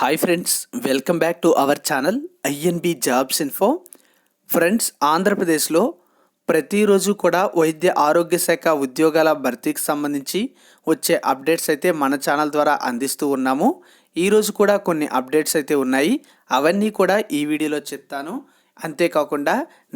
Hi friends, welcome back to our channel INB jobs info. Friends, ఆంధ్రప్రదేశ్లో ప్రతిరోజు కూడా వైద్య ఆరోగ్య శాఖ ఉద్యోగాల భర్తీకి సంబంధించి వచ్చే అప్డేట్స్ అయితే మన ఛానల్ ద్వారా అందిస్తూ ఉన్నాము. ఈరోజు కూడా కొన్ని అప్డేట్స్ అయితే ఉన్నాయి, అవన్నీ కూడా ఈ వీడియోలో చెప్తాను. అంతేకాకుండా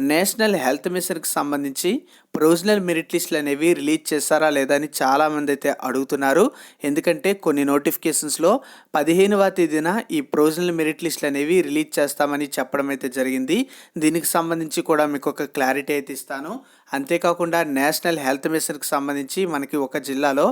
నేషనల్ హెల్త్ మిషన్కి సంబంధించి ప్రొవిజనల్ మెరిట్ లిస్టులు అనేవి రిలీజ్ చేస్తారా లేదా అని చాలామంది అయితే అడుగుతున్నారు. ఎందుకంటే కొన్ని నోటిఫికేషన్స్లో 15వ తేదీన ఈ ప్రొవిజనల్ మెరిట్ లిస్టులు అనేవి రిలీజ్ చేస్తామని చెప్పడం అయితే జరిగింది. దీనికి సంబంధించి కూడా మీకు ఒక క్లారిటీ అయితే ఇస్తాను. అంతేకాకుండా నేషనల్ హెల్త్ మిషన్కి సంబంధించి మనకి ఒక జిల్లాలో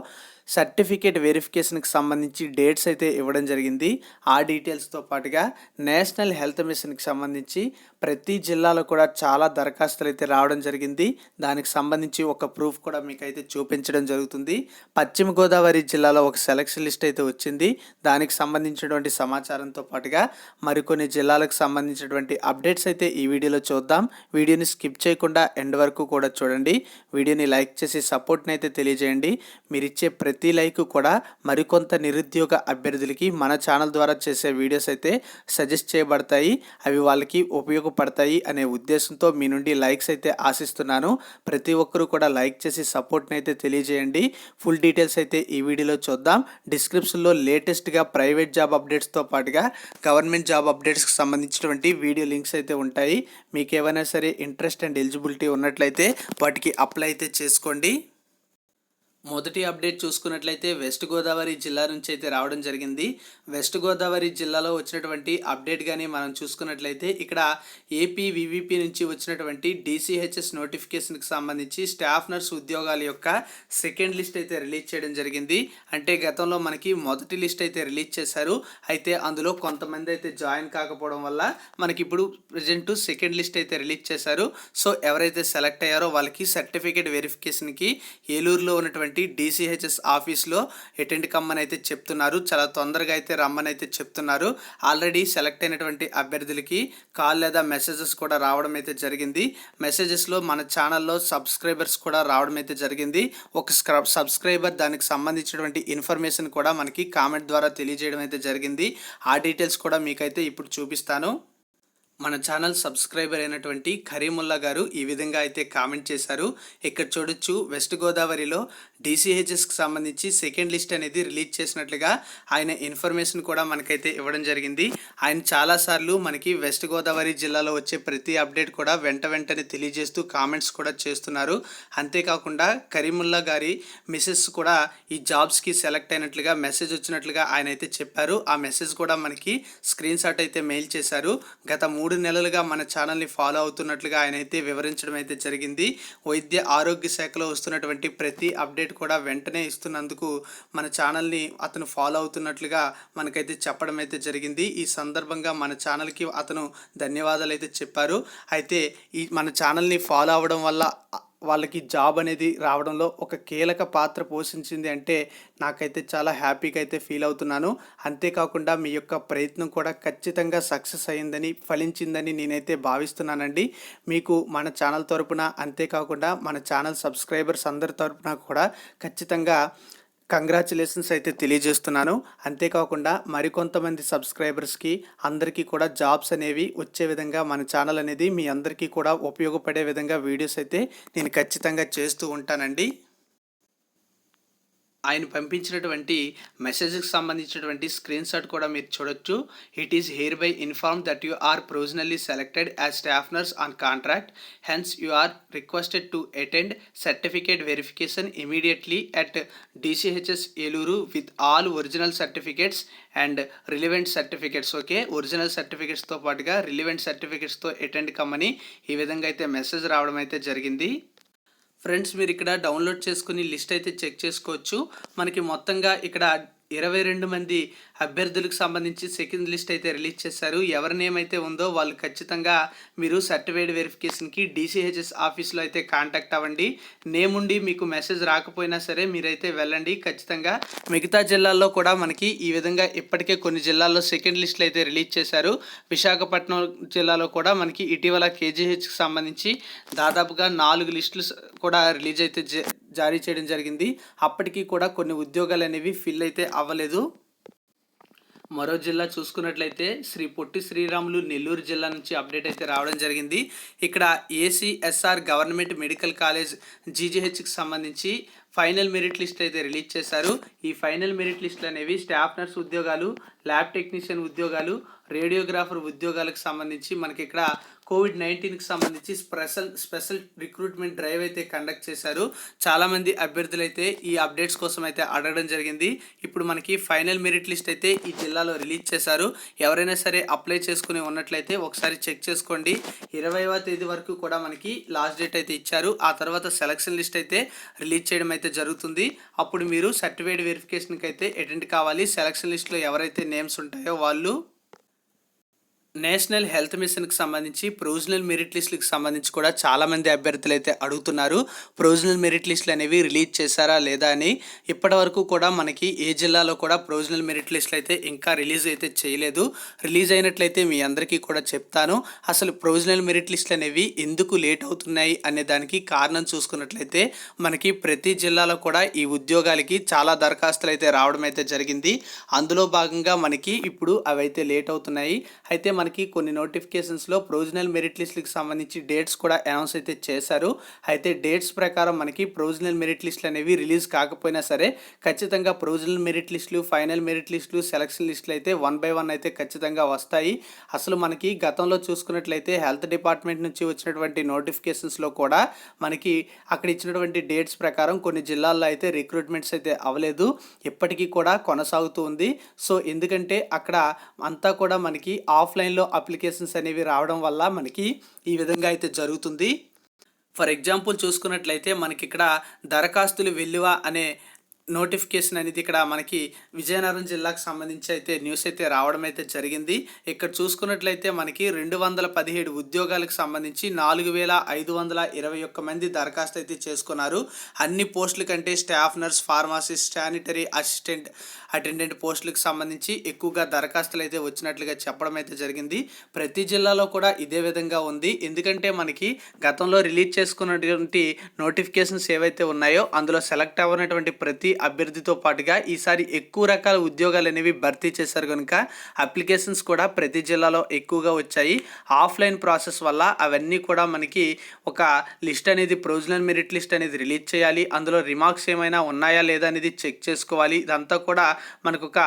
సర్టిఫికేట్ వెరిఫికేషన్కి సంబంధించి డేట్స్ అయితే ఇవ్వడం జరిగింది. ఆ డీటెయిల్స్తో పాటుగా నేషనల్ హెల్త్ మిషన్కి సంబంధించి ప్రతి జిల్లాలో కూడా చాలా దరఖాస్తులు అయితే రావడం జరిగింది. దానికి సంబంధించి ఒక ప్రూఫ్ కూడా మీకు అయితే చూపించడం జరుగుతుంది. పశ్చిమ గోదావరి జిల్లాలో ఒక సెలక్షన్ లిస్ట్ అయితే వచ్చింది. దానికి సంబంధించినటువంటి సమాచారంతో పాటుగా మరికొన్ని జిల్లాలకు సంబంధించినటువంటి అప్డేట్స్ అయితే ఈ వీడియోలో చూద్దాం. వీడియోని స్కిప్ చేయకుండా ఎండ్ వరకు కూడా చూడండి. వీడియోని లైక్ చేసి సపోర్ట్ని అయితే తెలియజేయండి. మీరు ఇచ్చే ప్రతి లైక్ కూడా మరికొంత నిరుద్యోగ అభ్యర్థులకి మన ఛానల్ ద్వారా చేసే వీడియోస్ అయితే సజెస్ట్ చేయబడతాయి, అవి వాళ్ళకి ఉపయోగపడతాయి అనే ఉద్దేశంతో మీ నుండి లైక్స్ అయితే ఆశిస్తున్నాను. ప్రతి ఒక్కరూ కూడా లైక్ చేసి సపోర్ట్ని అయితే తెలియజేయండి. ఫుల్ డీటెయిల్స్ అయితే ఈ వీడియోలో చూద్దాం. డిస్క్రిప్షన్లో లేటెస్ట్గా ప్రైవేట్ జాబ్ అప్డేట్స్తో పాటుగా గవర్నమెంట్ జాబ్ అప్డేట్స్కి సంబంధించినటువంటి వీడియో లింక్స్ అయితే ఉంటాయి. మీకు ఏమైనా సరే ఇంట్రెస్ట్ అండ్ ఎలిజిబిలిటీ ఉన్నట్లయితే వాటికి అప్లై అయితే చేసుకోండి. మొదటి అప్డేట్ చూసుకున్నట్లయితే వెస్ట్ గోదావరి జిల్లా నుంచి అయితే రావడం జరిగింది. వెస్ట్ గోదావరి జిల్లాలో వచ్చినటువంటి అప్డేట్ కానీ మనం చూసుకున్నట్లయితే ఇక్కడ ఏపీ వివిపి నుంచి వచ్చినటువంటి డిసిహెచ్ఎస్ నోటిఫికేషన్కి సంబంధించి స్టాఫ్ నర్స్ ఉద్యోగాల యొక్క సెకండ్ లిస్ట్ అయితే రిలీజ్ చేయడం జరిగింది. అంటే గతంలో మనకి మొదటి లిస్ట్ అయితే రిలీజ్ చేశారు, అయితే అందులో కొంతమంది అయితే జాయిన్ కాకపోవడం వల్ల మనకి ఇప్పుడు ప్రజెంట్ సెకండ్ లిస్ట్ అయితే రిలీజ్ చేశారు. సో ఎవరైతే సెలెక్ట్ అయ్యారో వాళ్ళకి సర్టిఫికేట్ వెరిఫికేషన్కి ఏలూరులో ఉన్నటువంటి డిసిహెచ్ఎస్ ఆఫీస్లో అటెండ్ కమ్మని అయితే చెప్తున్నారు. చాలా తొందరగా అయితే రమ్మని అయితే చెప్తున్నారు. ఆల్రెడీ సెలెక్ట్ అయినటువంటి అభ్యర్థులకి కాల్ లేదా మెసేజెస్ కూడా రావడం అయితే జరిగింది. మెసేజెస్లో మన ఛానల్లో సబ్స్క్రైబర్స్ కూడా రావడం అయితే జరిగింది. ఒక సబ్స్క్రైబర్ దానికి సంబంధించినటువంటి ఇన్ఫర్మేషన్ కూడా మనకి కామెంట్ ద్వారా తెలియజేయడం అయితే జరిగింది. ఆ డీటెయిల్స్ కూడా మీకైతే ఇప్పుడు చూపిస్తాను. మన ఛానల్ సబ్స్క్రైబర్ అయినటువంటి కరీముల్లా గారు ఈ విధంగా అయితే కామెంట్ చేశారు. ఇక్కడ చూడొచ్చు, వెస్ట్ గోదావరిలో డిసిహెచ్ఎస్కి సంబంధించి సెకండ్ లిస్ట్ అనేది రిలీజ్ చేసినట్లుగా ఆయన ఇన్ఫర్మేషన్ కూడా మనకైతే ఇవ్వడం జరిగింది. ఆయన చాలాసార్లు మనకి వెస్ట్ గోదావరి జిల్లాలో వచ్చే ప్రతి అప్డేట్ కూడా వెంటనే తెలియజేస్తూ కామెంట్స్ కూడా చేస్తున్నారు. అంతేకాకుండా కరీముల్లా గారి మిసెస్ కూడా ఈ జాబ్స్కి సెలెక్ట్ అయినట్లుగా మెసేజ్ వచ్చినట్లుగా ఆయన అయితే చెప్పారు. ఆ మెసేజ్ కూడా మనకి స్క్రీన్ షాట్ అయితే మెయిల్ చేశారు. గత 3 నెలలుగా మన ఛానల్ని ఫాలో అవుతున్నట్లుగా ఆయన అయితే వివరించడం అయితే జరిగింది. వైద్య ఆరోగ్య శాఖలో వస్తున్నటువంటి ప్రతి అప్డేట్ కూడా వెంటనే ఇస్తున్నందుకు మన ఛానల్ని అతను ఫాలో అవుతున్నట్లుగా మనకైతే చెప్పడం అయితే జరిగింది. ఈ సందర్భంగా మన ఛానల్కి అతను ధన్యవాదాలు అయితే చెప్పారు. అయితే ఈ మన ఛానల్ని ఫాలో అవ్వడం వల్ల వాళ్ళకి జాబ్ అనేది రావడంలో ఒక కీలక పాత్ర పోషించింది అంటే నాకైతే చాలా హ్యాపీగా అయితే ఫీల్ అవుతున్నాను. అంతేకాకుండా మీ యొక్క ప్రయత్నం కూడా ఖచ్చితంగా సక్సెస్ అయిందని, ఫలించిందని నేనైతే భావిస్తున్నానండి. మీకు మన ఛానల్ తరపున, అంతేకాకుండా మన ఛానల్ సబ్స్క్రైబర్స్ అందరి తరపున కూడా ఖచ్చితంగా కంగ్రాచులేషన్స్ అయితే తెలియజేస్తున్నాను. అంతేకాకుండా మరికొంతమంది సబ్స్క్రైబర్స్కి అందరికీ కూడా జాబ్స్ అనేవి వచ్చే విధంగా మన ఛానల్ అనేది మీ అందరికీ కూడా ఉపయోగపడే విధంగా వీడియోస్ అయితే నేను ఖచ్చితంగా చేస్తూ ఉంటానండి. ఆయన పంపించినటువంటి మెసేజ్కి సంబంధించినటువంటి స్క్రీన్ షాట్ కూడా మీరు చూడొచ్చు. It is hereby inform that you are provisionally selected as staff nurse on contract, hence you are requested to attend certificate verification immediately at DCHS Eluru with all original certificates and relevant certificates. Okay, original సర్టిఫికేట్స్తో పాటుగా relevant సర్టిఫికేట్స్తో attend కమ్మని ఈ విధంగా అయితే message రావడం అయితే జరిగింది. Friends, మీరు ఇక్కడ డౌన్లోడ్ చేసుకుని లిస్ట్ అయితే చెక్ చేసుకోవచ్చు. మనకి మొత్తంగా ఇక్కడ 22 మంది అభ్యర్థులకు సంబంధించి సెకండ్ లిస్ట్ అయితే రిలీజ్ చేశారు. ఎవరి నేమ్ అయితే ఉందో వాళ్ళు ఖచ్చితంగా మీరు సర్టిఫైడ్ వెరిఫికేషన్కి డిసిహెచ్ఎస్ ఆఫీస్లో అయితే కాంటాక్ట్ అవ్వండి. నేమ్ ఉండి మీకు మెసేజ్ రాకపోయినా సరే మీరైతే వెళ్ళండి. ఖచ్చితంగా మిగతా జిల్లాల్లో కూడా మనకి ఈ విధంగా ఇప్పటికే కొన్ని జిల్లాల్లో సెకండ్ లిస్టులు అయితే రిలీజ్ చేశారు. విశాఖపట్నం జిల్లాలో కూడా మనకి ఇటీవల కేజీహెచ్కి సంబంధించి దాదాపుగా 4 లిస్టులు కూడా రిలీజ్ అయితే జారీ చేయడం జరిగింది. అప్పటికీ కూడా కొన్ని ఉద్యోగాలు అనేవి ఫిల్ అయితే అవ్వలేదు. మరో జిల్లా చూసుకున్నట్లయితే శ్రీ పొట్టి శ్రీరాములు నెల్లూరు జిల్లా నుంచి అప్డేట్ అయితే రావడం జరిగింది. ఇక్కడ ఏసీఎస్ఆర్ గవర్నమెంట్ మెడికల్ కాలేజ్ జీజీహెచ్కి సంబంధించి ఫైనల్ మెరిట్ లిస్ట్ అయితే రిలీజ్ చేశారు. ఈ ఫైనల్ మెరిట్ లిస్టులు అనేవి స్టాఫ్ నర్స్ ఉద్యోగాలు, ల్యాబ్ టెక్నీషియన్ ఉద్యోగాలు, రేడియోగ్రాఫర్ ఉద్యోగాలకు సంబంధించి మనకి ఇక్కడ కోవిడ్-19కి సంబంధించి స్పెషల్ రిక్రూట్మెంట్ డ్రైవ్ అయితే కండక్ట్ చేశారు. చాలామంది అభ్యర్థులు అయితే ఈ అప్డేట్స్ కోసం అయితే అడగడం జరిగింది. ఇప్పుడు మనకి ఫైనల్ మెరిట్ లిస్ట్ అయితే ఈ జిల్లాలో రిలీజ్ చేశారు. ఎవరైనా సరే అప్లై చేసుకుని ఉన్నట్లయితే ఒకసారి చెక్ చేసుకోండి. 20వ తేదీ వరకు కూడా మనకి లాస్ట్ డేట్ అయితే ఇచ్చారు. ఆ తర్వాత సెలక్షన్ లిస్ట్ అయితే రిలీజ్ చేయడం అయితే జరుగుతుంది. అప్పుడు మీరు సర్టిఫైడ్ వెరిఫికేషన్కి అయితే అటెండ్ కావాలి. సెలక్షన్ లిస్ట్లో ఎవరైతే నేమ్స్ ఉంటాయో వాళ్ళు నేషనల్ హెల్త్ మిషన్కి సంబంధించి ప్రొవిజనల్ మెరిట్ లిస్టులకు సంబంధించి కూడా చాలామంది అభ్యర్థులు అయితే అడుగుతున్నారు. ప్రొవిజనల్ మెరిట్ లిస్టులు అనేవి రిలీజ్ చేశారా లేదా అని. ఇప్పటి వరకు కూడా మనకి ఏ జిల్లాలో కూడా ప్రొవిజనల్ మెరిట్ లిస్టులు అయితే ఇంకా రిలీజ్ అయితే చేయలేదు. రిలీజ్ అయినట్లయితే మీ అందరికీ కూడా చెప్తాను. అసలు ప్రొవిజనల్ మెరిట్ లిస్టులు అనేవి ఎందుకు లేట్ అవుతున్నాయి అనే దానికి కారణం చూసుకున్నట్లయితే మనకి ప్రతి జిల్లాలో కూడా ఈ ఉద్యోగాలకి చాలా దరఖాస్తులు అయితే రావడం అయితే జరిగింది. అందులో భాగంగా మనకి ఇప్పుడు అవైతే లేట్ అవుతున్నాయి. అయితే మనకి కొన్ని నోటిఫికేషన్స్లో ప్రొవిజనల్ మెరిట్ లిస్టులకు సంబంధించి డేట్స్ కూడా అనౌన్స్ అయితే చేశారు. అయితే డేట్స్ ప్రకారం మనకి ప్రొవిజనల్ మెరిట్ లిస్టులు అనేవి రిలీజ్ కాకపోయినా సరే ఖచ్చితంగా ప్రొవిజనల్ మెరిట్ లిస్టులు, ఫైనల్ మెరిట్ లిస్టులు, సెలక్షన్ లిస్టులు అయితే 1 by 1 అయితే ఖచ్చితంగా వస్తాయి. అసలు మనకి గతంలో చూసుకున్నట్లయితే హెల్త్ డిపార్ట్మెంట్ నుంచి వచ్చినటువంటి నోటిఫికేషన్స్లో కూడా మనకి అక్కడ ఇచ్చినటువంటి డేట్స్ ప్రకారం కొన్ని జిల్లాల్లో అయితే రిక్రూట్మెంట్స్ అయితే అవ్వలేదు. ఇప్పటికీ కూడా కొనసాగుతూ ఉంది. సో ఎందుకంటే అక్కడ అంతా కూడా మనకి ఆఫ్లైన్లో అప్లికేషన్స్ అనేవి రావడం వల్ల మనకి ఈ విధంగా అయితే జరుగుతుంది. ఫర్ ఎగ్జాంపుల్ చూసుకున్నట్లయితే మనకి ఇక్కడ దరఖాస్తులు వెల్లువ అనే నోటిఫికేషన్ అనేది ఇక్కడ మనకి విజయనగరం జిల్లాకు సంబంధించి అయితే న్యూస్ అయితే రావడం అయితే జరిగింది. ఇక్కడ చూసుకున్నట్లయితే మనకి 217 ఉద్యోగాలకు సంబంధించి 4521 మంది దరఖాస్తు అయితే చేసుకున్నారు. అన్ని పోస్టుల కంటే staff nurse, pharmacist, sanitary assistant, attendant పోస్టులకు సంబంధించి ఎక్కువగా దరఖాస్తులు అయితే వచ్చినట్లుగా చెప్పడం అయితే జరిగింది. ప్రతి జిల్లాలో కూడా ఇదే విధంగా ఉంది. ఎందుకంటే మనకి గతంలో రిలీజ్ చేసుకున్నటువంటి నోటిఫికేషన్స్ ఏవైతే ఉన్నాయో అందులో సెలెక్ట్ అవ్వనటువంటి ప్రతి అభ్యర్థితో పాటుగా ఈసారి ఎక్కువ రకాల ఉద్యోగాలు అనేవి భర్తీ చేశారు కనుక అప్లికేషన్స్ కూడా ప్రతి జిల్లాలో ఎక్కువగా వచ్చాయి. ఆఫ్లైన్ ప్రాసెస్ వల్ల అవన్నీ కూడా మనకి ఒక లిస్ట్ అనేది ప్రొవిజనల్ మెరిట్ లిస్ట్ అనేది రిలీజ్ చేయాలి. అందులో రిమార్క్స్ ఏమైనా ఉన్నాయా లేదా అనేది చెక్ చేసుకోవాలి. ఇదంతా కూడా మనకు ఒక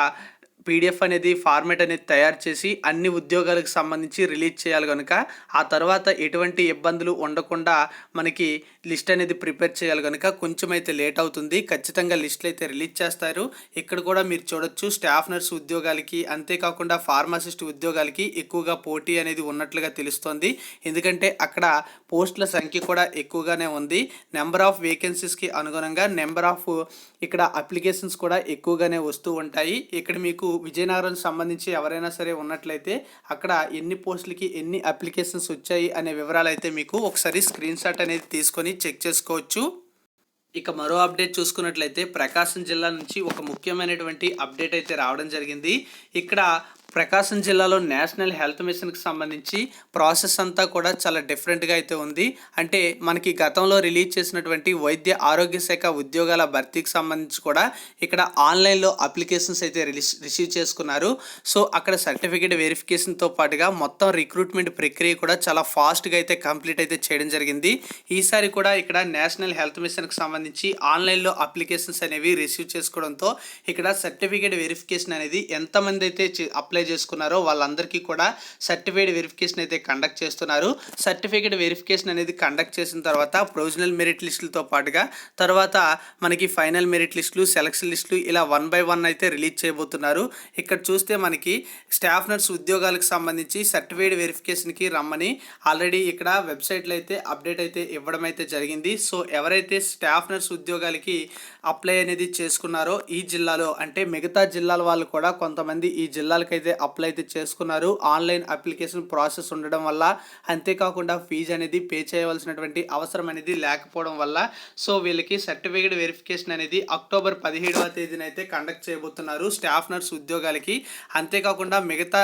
పీడిఎఫ్ అనేది ఫార్మేట్ అనేది తయారు చేసి అన్ని ఉద్యోగాలకు సంబంధించి రిలీజ్ చేయాలి కనుక ఆ తర్వాత ఎటువంటి ఇబ్బందులు ఉండకుండా మనకి లిస్ట్ అనేది ప్రిపేర్ చేయాలి కనుక కొంచెం అయితే లేట్ అవుతుంది. ఖచ్చితంగా లిస్టులు అయితే రిలీజ్ చేస్తారు. ఇక్కడ కూడా మీరు చూడొచ్చు స్టాఫ్ నర్స్ ఉద్యోగాలకి అంతేకాకుండా ఫార్మసిస్ట్ ఉద్యోగాలకి ఎక్కువగా పోటీ అనేది ఉన్నట్లుగా తెలుస్తోంది. ఎందుకంటే అక్కడ పోస్టుల సంఖ్య కూడా ఎక్కువగానే ఉంది. నెంబర్ ఆఫ్ వేకెన్సీస్కి అనుగుణంగా నెంబర్ ఆఫ్ ఇక్కడ అప్లికేషన్స్ కూడా ఎక్కువగానే వస్తూ ఉంటాయి. ఇక్కడ మీకు విజయనగరం సంబంధించి ఎవరైనా సరే ఉన్నట్లయితే అక్కడ ఎన్ని పోస్టులకి ఎన్ని అప్లికేషన్స్ వచ్చాయి అనే వివరాలు అయితే మీకు ఒకసారి స్క్రీన్ షాట్ అనేది తీసుకొని చెక్ చేసుకోవచ్చు. ఇక మరో అప్డేట్ చూసుకున్నట్లయితే ప్రకాశం జిల్లా నుంచి ఒక ముఖ్యమైనటువంటి అప్డేట్ అయితే రావడం జరిగింది. ఇక్కడ ప్రకాశం జిల్లాలో నేషనల్ హెల్త్ మిషన్కి సంబంధించి ప్రాసెస్ అంతా కూడా చాలా డిఫరెంట్గా అయితే ఉంది. అంటే మనకి గతంలో రిలీజ్ చేసినటువంటి వైద్య ఆరోగ్య శాఖ ఉద్యోగాల భర్తీకి సంబంధించి కూడా ఇక్కడ ఆన్లైన్లో అప్లికేషన్స్ అయితే రిసీవ్ చేసుకున్నారు. సో అక్కడ సర్టిఫికేట్ వెరిఫికేషన్తో పాటుగా మొత్తం రిక్రూట్మెంట్ ప్రక్రియ కూడా చాలా ఫాస్ట్గా అయితే కంప్లీట్ అయితే చేయడం జరిగింది. ఈసారి కూడా ఇక్కడ నేషనల్ హెల్త్ మిషన్కి సంబంధించి ఆన్లైన్లో అప్లికేషన్స్ అనేవి రిసీవ్ చేసుకోవడంతో ఇక్కడ సర్టిఫికేట్ వెరిఫికేషన్ అనేది ఎంతమంది అయితే అప్లై చేసుకున్నారో వాళ్ళందరికీ కూడా సర్టిఫైడ్ వెరిఫికేషన్ అయితే కండక్ట్ చేస్తున్నారు. సర్టిఫికేట్ వెరిఫికేషన్ అనేది కండక్ట్ చేసిన తర్వాత ప్రొవిజనల్ మెరిట్ లిస్టులతో పాటుగా తర్వాత మనకి ఫైనల్ మెరిట్ లిస్టులు, సెలక్షన్ లిస్టులు ఇలా 1 by 1 అయితే రిలీజ్ చేయబోతున్నారు. ఇక్కడ చూస్తే మనకి స్టాఫ్ నర్స్ ఉద్యోగాలకు సంబంధించి సర్టిఫైడ్ వెరిఫికేషన్కి రమ్మని ఆల్రెడీ ఇక్కడ వెబ్సైట్లో అయితే అప్డేట్ అయితే ఇవ్వడం అయితే జరిగింది. సో ఎవరైతే స్టాఫ్ నర్స్ ఉద్యోగాలకి అప్లై అనేది చేసుకున్నారో ఈ జిల్లాలో అంటే మిగతా జిల్లాల వాళ్ళు కూడా కొంతమంది ఈ జిల్లాలకైతే అప్లై అయితే చేసుకున్నారు. ఆన్లైన్ అప్లికేషన్ ప్రాసెస్ ఉండడం వల్ల అంతేకాకుండా ఫీజు అనేది పే చేయవలసినటువంటి అవసరం అనేది లేకపోవడం వల్ల సో వీళ్ళకి సర్టిఫికేట్ వెరిఫికేషన్ అనేది అక్టోబర్ 17వ తేదీన అయితే కండక్ట్ చేయబోతున్నారు స్టాఫ్ నర్స్ ఉద్యోగాలకి. అంతేకాకుండా మిగతా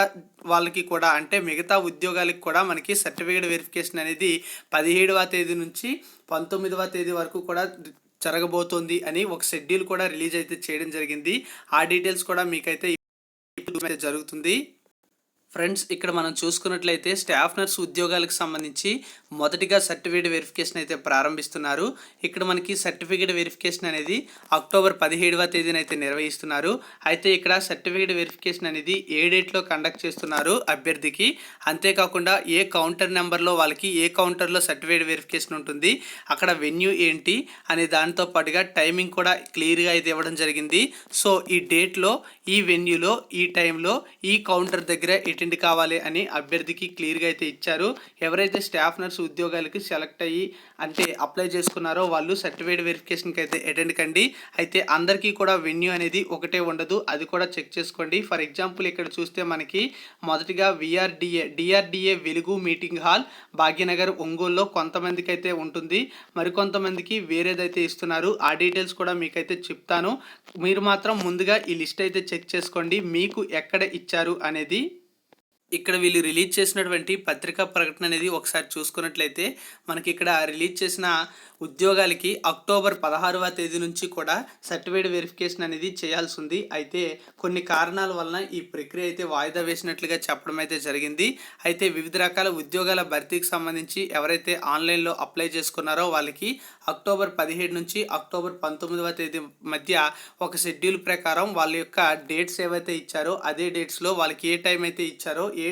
వాళ్ళకి కూడా అంటే మిగతా ఉద్యోగాలకి కూడా మనకి సర్టిఫికేట్ వెరిఫికేషన్ అనేది 17వ తేదీ నుంచి 19వ తేదీ వరకు కూడా జరగబోతోంది అని ఒక షెడ్యూల్ కూడా రిలీజ్ అయితే చేయడం జరిగింది. ఆ డీటెయిల్స్ కూడా మీకైతే జరుగుతుంది. ఫ్రెండ్స్, ఇక్కడ మనం చూసుకున్నట్లయితే స్టాఫ్ నర్స్ ఉద్యోగాలకు సంబంధించి మొదటిగా సర్టిఫికేట్ వెరిఫికేషన్ అయితే ప్రారంభిస్తున్నారు. ఇక్కడ మనకి సర్టిఫికేట్ వెరిఫికేషన్ అనేది అక్టోబర్ 17వ తేదీన అయితే నిర్వహిస్తున్నారు. అయితే ఇక్కడ సర్టిఫికేట్ వెరిఫికేషన్ అనేది ఏ డేట్లో కండక్ట్ చేస్తున్నారు అభ్యర్థికి, అంతేకాకుండా ఏ కౌంటర్ నెంబర్లో వాళ్ళకి ఏ కౌంటర్లో సర్టిఫికేట్ వెరిఫికేషన్ ఉంటుంది, అక్కడ వెన్యూ ఏంటి అనే దానితో పాటుగా టైమింగ్ కూడా క్లియర్గా అయితే ఇవ్వడం జరిగింది. సో ఈ డేట్లో, ఈ వెన్యూలో, ఈ టైంలో, ఈ కౌంటర్ దగ్గర అటెండ్ కావాలి అని అభ్యర్థికి క్లియర్గా అయితే ఇచ్చారు. ఎవరైతే స్టాఫ్ నర్స్ ఉద్యోగాలకి సెలెక్ట్ అయ్యి అంటే అప్లై చేసుకున్నారో వాళ్ళు సర్టిఫికేట్ వెరిఫికేషన్కి అయితే అటెండ్ కండి. అయితే అందరికీ కూడా వెన్యూ అనేది ఒకటే ఉండదు, అది కూడా చెక్ చేసుకోండి. ఫర్ ఎగ్జాంపుల్ ఇక్కడ చూస్తే మనకి మొదటిగా డిఆర్డిఏ వెలుగు మీటింగ్ హాల్ భాగ్యనగర్ ఒంగోలులో కొంతమందికి అయితే ఉంటుంది, మరికొంతమందికి వేరేదైతే ఇస్తున్నారు. ఆ డీటెయిల్స్ కూడా మీకైతే చెప్తాను. మీరు మాత్రం ముందుగా ఈ లిస్ట్ అయితే చెక్ చేసుకోండి మీకు ఎక్కడ ఇచ్చారు అనేది. ఇక్కడ వీళ్ళు రిలీజ్ చేసినటువంటి పత్రికా ప్రకటన అనేది ఒకసారి చూసుకున్నట్లయితే మనకి ఇక్కడ రిలీజ్ చేసిన ఉద్యోగాలకి అక్టోబర్ 16వ తేదీ నుంచి కూడా సర్టిఫికేట్ వెరిఫికేషన్ అనేది చేయాల్సి ఉంది. అయితే కొన్ని కారణాల వలన ఈ ప్రక్రియ అయితే వాయిదా వేసినట్లుగా చెప్పడం అయితే జరిగింది. అయితే వివిధ రకాల ఉద్యోగాల భర్తీకి సంబంధించి ఎవరైతే ఆన్లైన్లో అప్లై చేసుకున్నారో వాళ్ళకి అక్టోబర్ 17 నుంచి అక్టోబర్ 19వ తేదీ మధ్య ఒక షెడ్యూల్ ప్రకారం వాళ్ళ యొక్క డేట్స్ ఏవైతే ఇచ్చారో అదే డేట్స్లో వాళ్ళకి ఏ టైం అయితే ఇచ్చారో, ఏ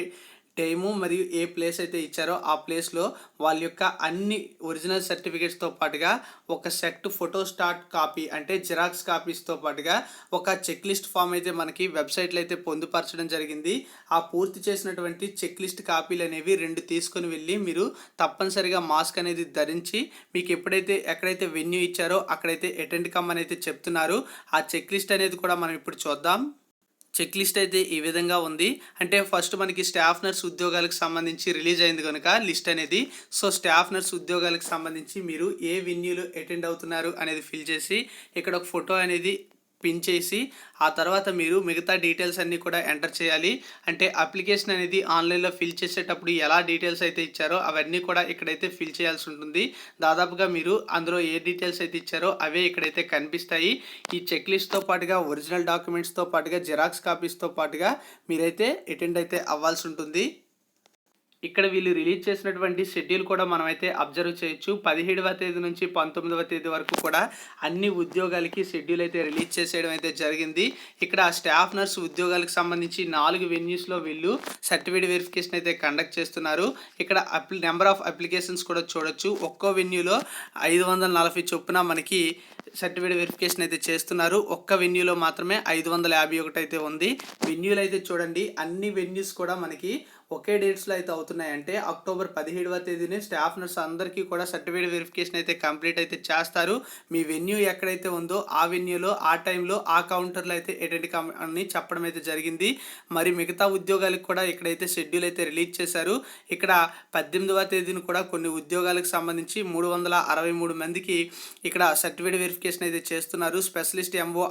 టైము మరియు ఏ ప్లేస్ అయితే ఇచ్చారో ఆ ప్లేస్లో వాళ్ళ యొక్క అన్ని ఒరిజినల్ సర్టిఫికేట్స్తో పాటుగా ఒక సెట్ ఫోటో స్టాట్ కాపీ అంటే జిరాక్స్ కాపీస్తో పాటుగా ఒక చెక్ లిస్ట్ ఫామ్ అయితే మనకి వెబ్సైట్లో అయితే పొందుపరచడం జరిగింది. ఆ పూర్తి చేసినటువంటి చెక్ లిస్ట్ కాపీలు అనేవి 2 తీసుకొని వెళ్ళి మీరు తప్పనిసరిగా మాస్క్ అనేది ధరించి మీకు ఎక్కడైతే వెన్యూ ఇచ్చారో అక్కడైతే అటెండ్ కమ్మని అయితే చెప్తున్నారు. ఆ చెక్ లిస్ట్ అనేది కూడా మనం ఇప్పుడు చూద్దాం. చెక్ లిస్ట్ అయితే ఈ విధంగా ఉంది. అంటే ఫస్ట్ మనకి స్టాఫ్ నర్స్ ఉద్యోగాలకు సంబంధించి రిలీజ్ అయింది కనుక లిస్ట్ అనేది. సో స్టాఫ్ నర్స్ ఉద్యోగాలకు సంబంధించి మీరు ఏ వెన్యూలో అటెండ్ అవుతున్నారు అనేది ఫిల్ చేసి ఇక్కడ ఒక ఫోటో అనేది పిన్ చేసి ఆ తర్వాత మీరు మిగతా డీటెయిల్స్ అన్నీ కూడా ఎంటర్ చేయాలి. అంటే అప్లికేషన్ అనేది ఆన్లైన్లో ఫిల్ చేసేటప్పుడు ఎలా డీటెయిల్స్ అయితే ఇచ్చారో అవన్నీ కూడా ఇక్కడైతే ఫిల్ చేయాల్సి ఉంటుంది. దాదాపుగా మీరు అందులో ఏ డీటెయిల్స్ అయితే ఇచ్చారో అవే ఇక్కడైతే కనిపిస్తాయి. ఈ చెక్ లిస్ట్తో పాటుగా ఒరిజినల్ డాక్యుమెంట్స్తో పాటుగా జిరాక్స్ కాపీస్తో పాటుగా మీరైతే అటెండ్ అయితే అవ్వాల్సి ఉంటుంది. ఇక్కడ వీళ్ళు రిలీజ్ చేసినటువంటి షెడ్యూల్ కూడా మనమైతే అబ్జర్వ్ చేయొచ్చు. 17వ తేదీ నుంచి 19వ తేదీ వరకు కూడా అన్ని ఉద్యోగాలకి షెడ్యూల్ అయితే రిలీజ్ చేసేయడం అయితే జరిగింది. ఇక్కడ స్టాఫ్ నర్స్ ఉద్యోగాలకు సంబంధించి 4 వెన్యూస్లో వీళ్ళు సర్టిఫికేట్ వెరిఫికేషన్ అయితే కండక్ట్ చేస్తున్నారు. ఇక్కడ నెంబర్ ఆఫ్ అప్లికేషన్స్ కూడా చూడొచ్చు. ఒక్కో వెన్యూలో 540 చొప్పున మనకి సర్టిఫికేట్ వెరిఫికేషన్ అయితే చేస్తున్నారు. ఒక్క వెన్యూలో మాత్రమే 551 అయితే ఉంది. వెన్యూలు అయితే చూడండి, అన్ని వెన్యూస్ కూడా మనకి ఒకే డేట్స్లో అయితే అవుతున్నాయి. అంటే అక్టోబర్ 17వ తేదీనే స్టాఫ్ నర్స్ అందరికీ కూడా సర్టిఫికేట్ వెరిఫికేషన్ అయితే కంప్లీట్ అయితే చేస్తారు. మీ వెన్యూ ఎక్కడైతే ఉందో ఆ వెన్యూలో, ఆ టైంలో, ఆ కౌంటర్లో అయితే అటెండ్ అని చెప్పడం అయితే జరిగింది. మరి మిగతా ఉద్యోగాలకు కూడా ఇక్కడైతే షెడ్యూల్ అయితే రిలీజ్ చేశారు. ఇక్కడ 18వ తేదీని కూడా కొన్ని ఉద్యోగాలకు సంబంధించి 363 మందికి ఇక్కడ సర్టిఫికేట్ వెరిఫికేషన్ అయితే చేస్తున్నారు. Specialist MO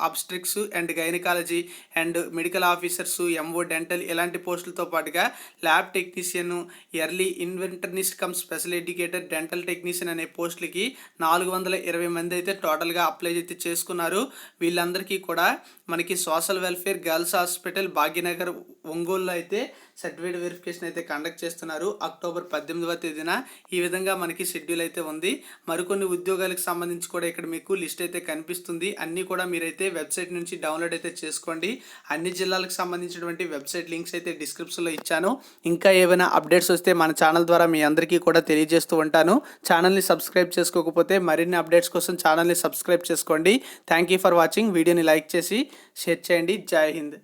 obstetrics and gynaecology and medical officers, MO dental ఇలాంటి పోస్టులతో పాటుగా lab technician, early interventionist cum special educator, dental technician అనే పోస్టులకి 420 మంది అయితే టోటల్గా అప్లై అయితే చేసుకున్నారు. వీళ్ళందరికీ కూడా మనకి social welfare girls hospital Bhagyanagar ఒంగోలులో అయితే సర్టిఫికేట్ వెరిఫికేషన్ అయితే కండక్ట్ చేస్తున్నారు అక్టోబర్ 18వ తేదీన. ఈ విధంగా మనకి షెడ్యూల్ అయితే ఉంది. మరికొన్ని ఉద్యోగాలకు సంబంధించి కూడా ఇక్కడ మీకు లిస్ట్ అయితే కనిపిస్తుంది. అన్నీ కూడా మీరైతే వెబ్సైట్ నుంచి డౌన్లోడ్ అయితే చేసుకోండి. అన్ని జిల్లాలకు సంబంధించినటువంటి వెబ్సైట్ లింక్స్ అయితే డిస్క్రిప్షన్లో ఇచ్చాను. ఇంకా ఏమైనా అప్డేట్స్ వస్తే మన ఛానల్ ద్వారా మీ అందరికీ కూడా తెలియజేస్తూ ఉంటాను. ఛానల్ని సబ్స్క్రైబ్ చేసుకోకపోతే మరిన్ని అప్డేట్స్ కోసం ఛానల్ని సబ్స్క్రైబ్ చేసుకోండి. Thank you for watching. వీడియోని లైక్ చేసి షేర్ చేయండి. జై హింద్.